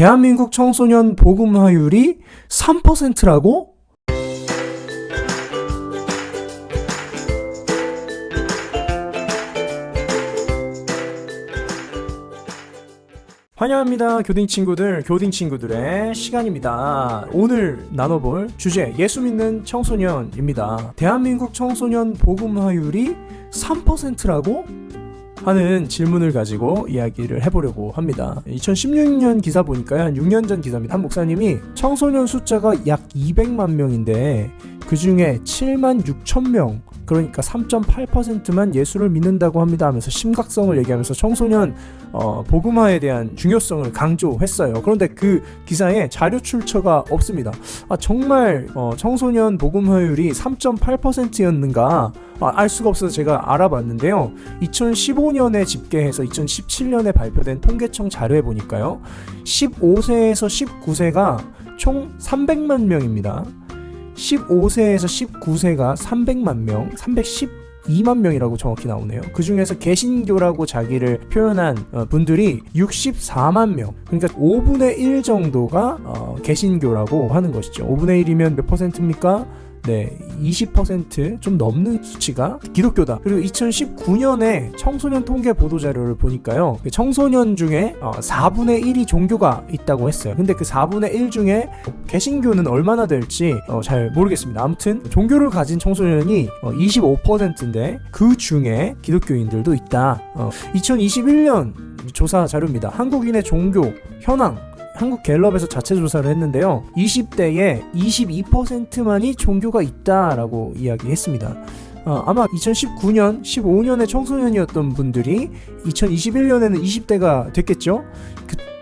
대한민국 청소년 복음화율이 3%라고? 환영합니다. 교딩 친구들의 시간입니다. 오늘 나눠볼 주제, 예수 믿는 청소년입니다. 대한민국 청소년 복음화율이 3%라고? 하는 질문을 가지고 이야기를 해보려고 합니다. 2016년 기사 보니까요, 한 6년 전 기사입니다. 한 목사님이 청소년 숫자가 약 200만 명인데 그 중에 7만 6천 명, 그러니까 3.8%만 예수를 믿는다고 합니다 하면서 심각성을 얘기하면서 청소년 복음화에 대한 중요성을 강조했어요. 그런데 그 기사에 자료 출처가 없습니다. 정말 청소년 복음화율이 3.8%였는가 알 수가 없어서 제가 알아봤는데요. 2015년에 집계해서 2017년에 발표된 통계청 자료에 보니까요, 15세에서 19세가 총 300만 명입니다. 15세에서 19세가 300만 명, 312만 명이라고 정확히 나오네요. 그 중에서 개신교라고 자기를 표현한 분들이 64만 명, 그러니까 5분의 1 정도가 개신교라고 하는 것이죠. 5분의 1이면 몇 퍼센트입니까? 네, 20% 좀 넘는 수치가 기독교다. 그리고 2019년에 청소년 통계 보도자료를 보니까요, 청소년 중에 4분의 1이 종교가 있다고 했어요. 근데 그 4분의 1 중에 개신교는 얼마나 될지 잘 모르겠습니다. 아무튼 종교를 가진 청소년이 25%인데 그 중에 기독교인들도 있다. 2021년 조사 자료입니다. 한국인의 종교 현황, 한국갤럽에서 자체 조사를 했는데요, 20대에 22%만이 종교가 있다라고 이야기했습니다. 아마 2019년, 15년에 청소년이었던 분들이 2021년에는 20대가 됐겠죠?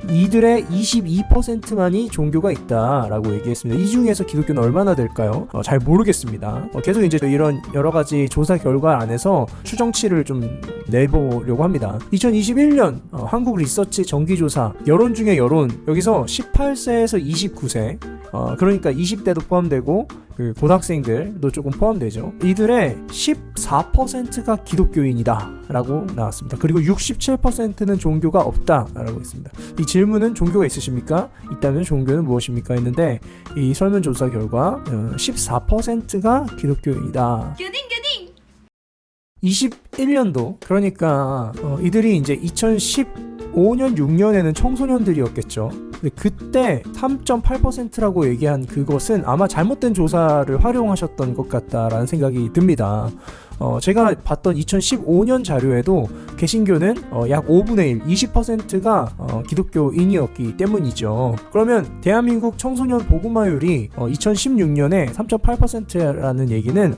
이들의 22%만이 종교가 있다라고 얘기했습니다. 이 중에서 기독교는 얼마나 될까요? 잘 모르겠습니다. 계속 이제 이런 여러 가지 조사 결과 안에서 추정치를 좀 내보려고 합니다. 2021년 한국 리서치 정기조사, 여론 중에 여론, 여기서 18세에서 29세, 그러니까 20대도 포함되고 그 고등학생들도 조금 포함되죠. 이들의 14%가 기독교인이다 라고 나왔습니다. 그리고 67%는 종교가 없다 라고 했습니다. 이 질문은 종교가 있으십니까? 있다면 종교는 무엇입니까? 했는데 이 설문조사 결과 14%가 기독교인이다. 교딩 21년도, 그러니까 이들이 이제 2015년 6년에는 청소년들이었겠죠. 근데 그때 3.8%라고 얘기한 그것은 아마 잘못된 조사를 활용하셨던 것 같다라는 생각이 듭니다. 제가 봤던 2015년 자료에도 개신교는 약 5분의 1, 20%가 기독교인이었기 때문이죠. 그러면 대한민국 청소년 복음화율이 2016년에 3.8%라는 얘기는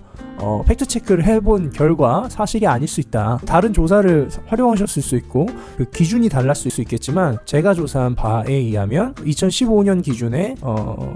팩트체크를 해본 결과 사실이 아닐 수 있다. 다른 조사를 활용하셨을 수 있고 그 기준이 달랐을 수 있겠지만, 제가 조사한 바에 의하면 2015년 기준의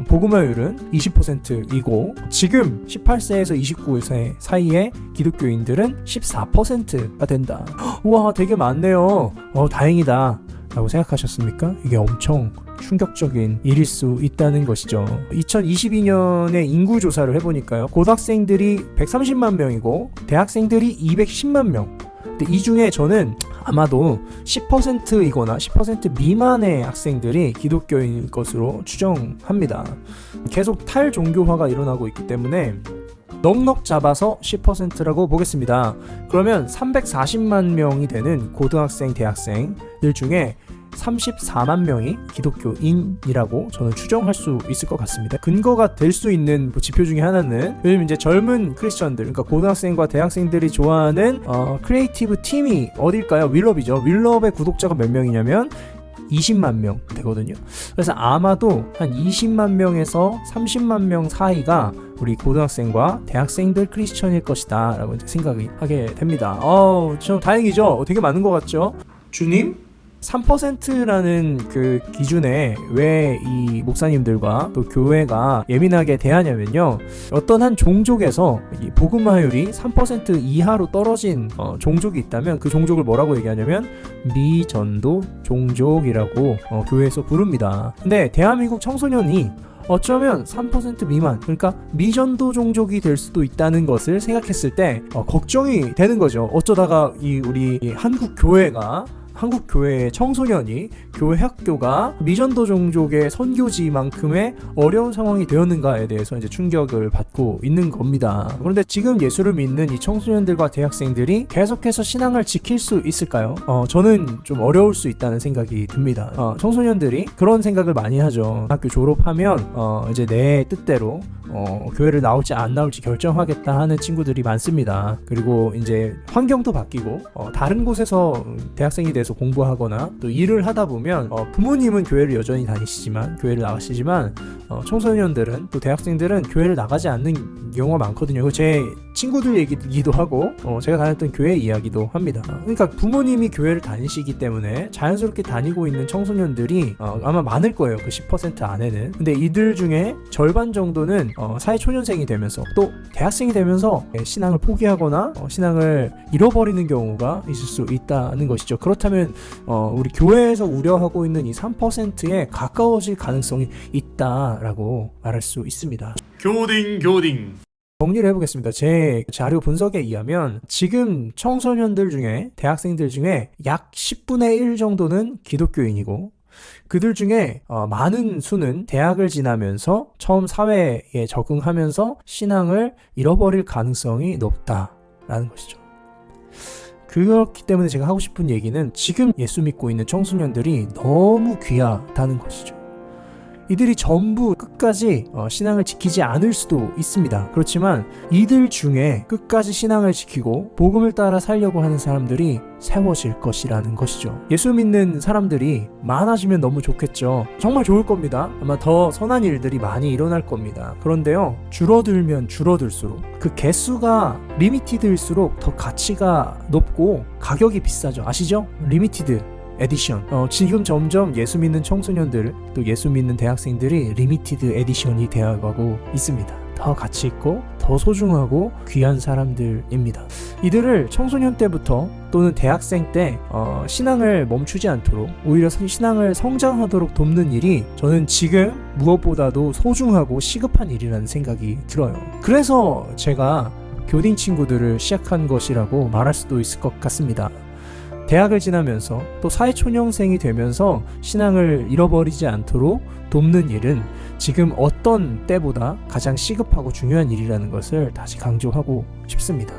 복음화율은 20%이고 지금 18세에서 29세 사이에 기독교인들은 14%가 된다. 우와, 되게 많네요. 다행이다 라고 생각하셨습니까? 이게 엄청 충격적인 일일 수 있다는 것이죠. 2022년에 인구 조사를 해보니까요, 고등학생들이 130만 명이고 대학생들이 210만 명. 근데 이 중에 저는 아마도 10%이거나 10% 미만의 학생들이 기독교인일 것으로 추정합니다. 계속 탈종교화가 일어나고 있기 때문에 넉넉 잡아서 10%라고 보겠습니다. 그러면 340만 명이 되는 고등학생, 대학생들 중에 34만 명이 기독교인이라고 저는 추정할 수 있을 것 같습니다. 근거가 될 수 있는 지표 중에 하나는, 요즘 이제 젊은 크리스천들, 그러니까 고등학생과 대학생들이 좋아하는 크리에이티브 팀이 어딜까요? 윌럽이죠. 윌럽의 구독자가 몇 명이냐면 20만 명 되거든요. 그래서 아마도 한 20만 명에서 30만 명 사이가 우리 고등학생과 대학생들 크리스천일 것이다 라고 이제 생각을 하게 됩니다. 좀 다행이죠. 되게 많은 것 같죠? 주님? 3%라는 그 기준에 왜 이 목사님들과 또 교회가 예민하게 대하냐면요, 어떤 한 종족에서 이 복음화율이 3% 이하로 떨어진 종족이 있다면 그 종족을 뭐라고 얘기하냐면 미전도 종족이라고 교회에서 부릅니다. 근데 대한민국 청소년이 어쩌면 3% 미만, 그러니까 미전도 종족이 될 수도 있다는 것을 생각했을 때 걱정이 되는 거죠. 어쩌다가 우리 한국 교회가 한국 교회의 청소년이 교회 학교가 미전도 종족의 선교지만큼의 어려운 상황이 되었는가에 대해서 이제 충격을 받고 있는 겁니다. 그런데 지금 예수를 믿는 이 청소년들과 대학생들이 계속해서 신앙을 지킬 수 있을까요? 저는 좀 어려울 수 있다는 생각이 듭니다. 청소년들이 그런 생각을 많이 하죠. 학교 졸업하면 이제 내 뜻대로 교회를 나올지 안 나올지 결정하겠다 하는 친구들이 많습니다. 그리고 이제 환경도 바뀌고 다른 곳에서 대학생이 돼서 공부하거나 또 일을 하다 보면 부모님은 교회를 여전히 다니시지만 교회를 나가시지만 청소년들은 또 대학생들은 교회를 나가지 않는 경우가 많거든요. 제 친구들 얘기도 하고 제가 다녔던 교회 이야기도 합니다. 그러니까 부모님이 교회를 다니시기 때문에 자연스럽게 다니고 있는 청소년들이 아마 많을 거예요. 그 10% 안에는. 근데 이들 중에 절반 정도는 사회초년생이 되면서 또 대학생이 되면서 신앙을 포기하거나 신앙을 잃어버리는 경우가 있을 수 있다는 것이죠. 그렇다면 우리 교회에서 우려하고 있는 이 3%에 가까워질 가능성이 있다라고 말할 수 있습니다. 교딩 정리를 해보겠습니다. 제 자료 분석에 의하면 지금 청소년들 중에 대학생들 중에 약 10분의 1 정도는 기독교인이고 그들 중에 많은 수는 대학을 지나면서 처음 사회에 적응하면서 신앙을 잃어버릴 가능성이 높다라는 것이죠. 그렇기 때문에 제가 하고 싶은 얘기는 지금 예수 믿고 있는 청소년들이 너무 귀하다는 것이죠. 이들이 전부 끝까지 신앙을 지키지 않을 수도 있습니다. 그렇지만 이들 중에 끝까지 신앙을 지키고 복음을 따라 살려고 하는 사람들이 세워질 것이라는 것이죠. 예수 믿는 사람들이 많아지면 너무 좋겠죠. 정말 좋을 겁니다. 아마 더 선한 일들이 많이 일어날 겁니다. 그런데요, 줄어들면 줄어들수록 그 개수가 리미티드일수록 더 가치가 높고 가격이 비싸죠. 아시죠? 리미티드 에디션. 지금 점점 예수 믿는 청소년들 또 예수 믿는 대학생들이 리미티드 에디션이 되어가고 있습니다. 더 가치 있고 더 소중하고 귀한 사람들입니다. 이들을 청소년 때부터 또는 대학생 때 신앙을 멈추지 않도록 오히려 신앙을 성장하도록 돕는 일이 저는 지금 무엇보다도 소중하고 시급한 일이라는 생각이 들어요. 그래서 제가 교딩 친구들을 시작한 것이라고 말할 수도 있을 것 같습니다. 대학을 지나면서 또 사회초년생이 되면서 신앙을 잃어버리지 않도록 돕는 일은 지금 어떤 때보다 가장 시급하고 중요한 일이라는 것을 다시 강조하고 싶습니다.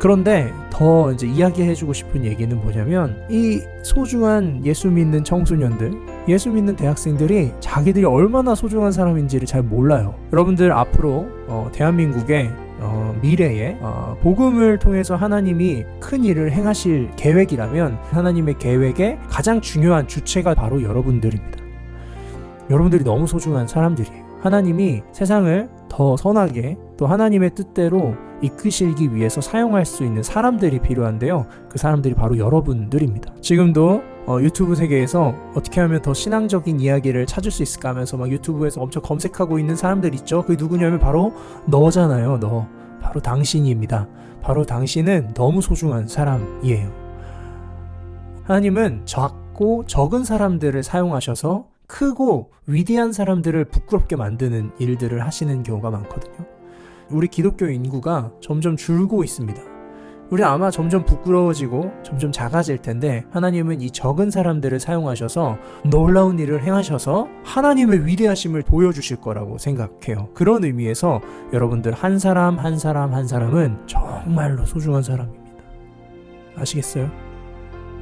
그런데 더 이제 이야기해주고 싶은 얘기는 뭐냐면 이 소중한 예수 믿는 청소년들, 예수 믿는 대학생들이 자기들이 얼마나 소중한 사람인지를 잘 몰라요. 여러분들 앞으로 대한민국의 미래에 복음을 통해서 하나님이 큰 일을 행하실 계획이라면 하나님의 계획의 가장 중요한 주체가 바로 여러분들입니다. 여러분들이 너무 소중한 사람들이에요. 하나님이 세상을 더 선하게 또 하나님의 뜻대로 이끄시기 위해서 사용할 수 있는 사람들이 필요한데요. 그 사람들이 바로 여러분들입니다. 지금도 유튜브 세계에서 어떻게 하면 더 신앙적인 이야기를 찾을 수 있을까 하면서 막 유튜브에서 엄청 검색하고 있는 사람들 있죠. 그게 누구냐면 바로 너잖아요. 너. 바로 당신입니다. 바로 당신은 너무 소중한 사람이에요. 하나님은 작고 적은 사람들을 사용하셔서 크고 위대한 사람들을 부끄럽게 만드는 일들을 하시는 경우가 많거든요. 우리 기독교 인구가 점점 줄고 있습니다. 우리 아마 점점 부끄러워지고 점점 작아질 텐데 하나님은 이 적은 사람들을 사용하셔서 놀라운 일을 행하셔서 하나님의 위대하심을 보여주실 거라고 생각해요. 그런 의미에서 여러분들 한 사람 한 사람 한 사람은 정말로 소중한 사람입니다. 아시겠어요?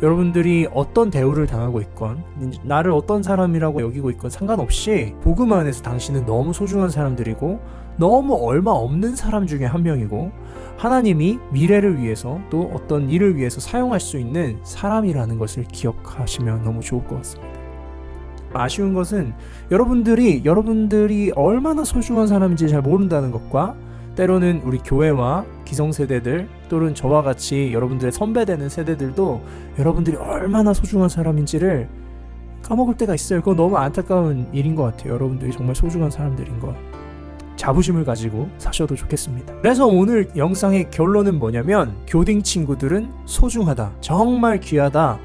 여러분들이 어떤 대우를 당하고 있건 나를 어떤 사람이라고 여기고 있건 상관없이 복음 안에서 당신은 너무 소중한 사람들이고 너무 얼마 없는 사람 중에 한 명이고 하나님이 미래를 위해서 또 어떤 일을 위해서 사용할 수 있는 사람이라는 것을 기억하시면 너무 좋을 것 같습니다. 아쉬운 것은 여러분들이 얼마나 소중한 사람인지 잘 모른다는 것과 때로는 우리 교회와 기성세대들 또는 저와 같이 여러분들의 선배되는 세대들도 여러분들이 얼마나 소중한 사람인지를 까먹을 때가 있어요. 그거 너무 안타까운 일인 것 같아요. 여러분들이 정말 소중한 사람들인 것. 자부심을 가지고 사셔도 좋겠습니다. 그래서 오늘 영상의 결론은 뭐냐면 교딩 친구들은 소중하다. 정말 귀하다.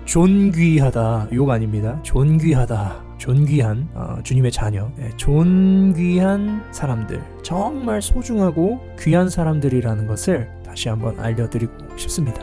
존귀하다. 욕 아닙니다. 존귀하다. 존귀한 주님의 자녀, 존귀한 사람들, 정말 소중하고 귀한 사람들이라는 것을 다시 한번 알려드리고 싶습니다.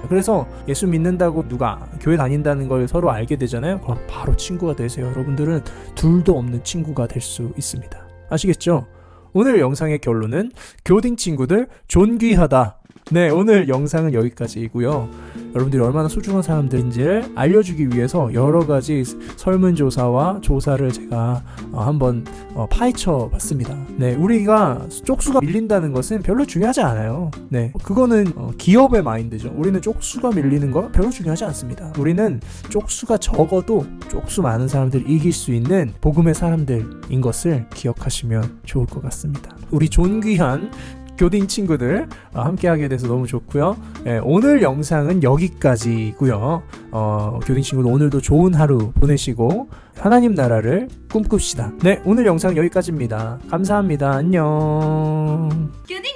그래서 예수 믿는다고 누가 교회 다닌다는 걸 서로 알게 되잖아요. 그럼 바로 친구가 되세요. 여러분들은 둘도 없는 친구가 될 수 있습니다. 아시겠죠? 오늘 영상의 결론은 교딩 친구들 존귀하다. 네, 오늘 영상은 여기까지이고요. 여러분들이 얼마나 소중한 사람들인지를 알려주기 위해서 여러 가지 설문조사와 조사를 제가 한번 파헤쳐 봤습니다. 네, 우리가 쪽수가 밀린다는 것은 별로 중요하지 않아요. 네, 그거는 기업의 마인드죠. 우리는 쪽수가 밀리는 거 별로 중요하지 않습니다. 우리는 쪽수가 적어도 쪽수 많은 사람들을 이길 수 있는 복음의 사람들인 것을 기억하시면 좋을 것 같습니다. 우리 존귀한 교딩 친구들 함께하게 돼서 너무 좋고요. 오늘 영상은 여기까지고요. 교딩 친구들 오늘도 좋은 하루 보내시고 하나님 나라를 꿈꿉시다. 네, 오늘 영상 여기까지입니다. 감사합니다. 안녕. 교딩.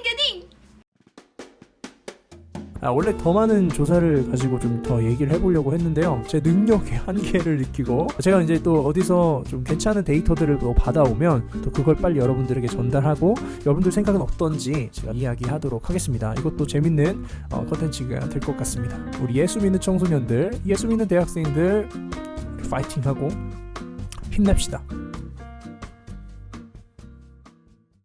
원래 더 많은 조사를 가지고 좀 더 얘기를 해보려고 했는데요. 제 능력의 한계를 느끼고 제가 이제 또 어디서 좀 괜찮은 데이터들을 또 받아오면 또 그걸 빨리 여러분들에게 전달하고 여러분들 생각은 어떤지 제가 이야기하도록 하겠습니다. 이것도 재밌는 컨텐츠가 될 것 같습니다. 우리 예수 믿는 청소년들, 예수 믿는 대학생들 파이팅하고 힘냅시다.